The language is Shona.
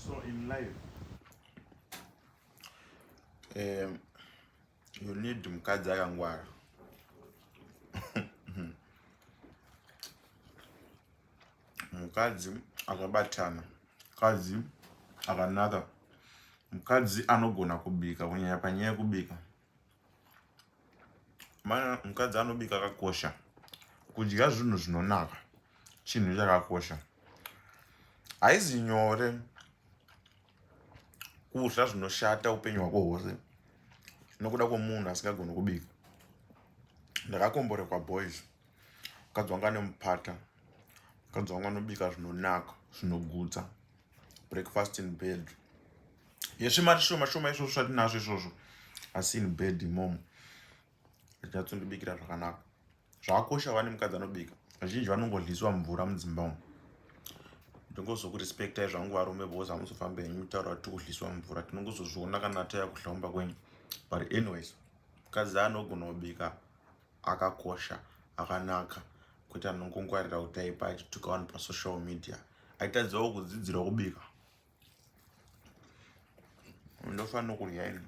So in life, you need mukadzi akangwara. Mukadzi akabatana, mukadzi akanaka, mukadzi anogona kubika, kunyanya panyaya yekubika. Mana mukadzi anobika akakosha. Kudya zvinhu zvinonaka chinhu chakakosha. Haizi nyore kudya zvinoshata upenyu hwako hwose nokuda kwomunhu asingagoni kubika. Ndakakomborekwa boys, mukadzi wanga ane mupata, mukadzi wanga anobika zvinonaka, zvinogutsa, breakfast in bed. Yezvimari shoma shoma izvozvo zvatinazvo izvozvo, asi in bed imomo achatsondibikira zvakanaka. Zvakakosha vane mukadzi anobika. Vazhinji vanongodliswa mvura mudzimba umu. Ndingozokurespektai zvangu varume because hamuzofambe henyu mutaura kuti kudliswa mvura. Tinongozozviona kana taya kuhlomba kwenyu. But anyways, mukadzi anogona kubika akakosha, akanaka, kuti anongongwarira kutaipa achituka vanhu pasocial media. Aitadzawo kudzidzira kubika. Ndofanira kurya ini.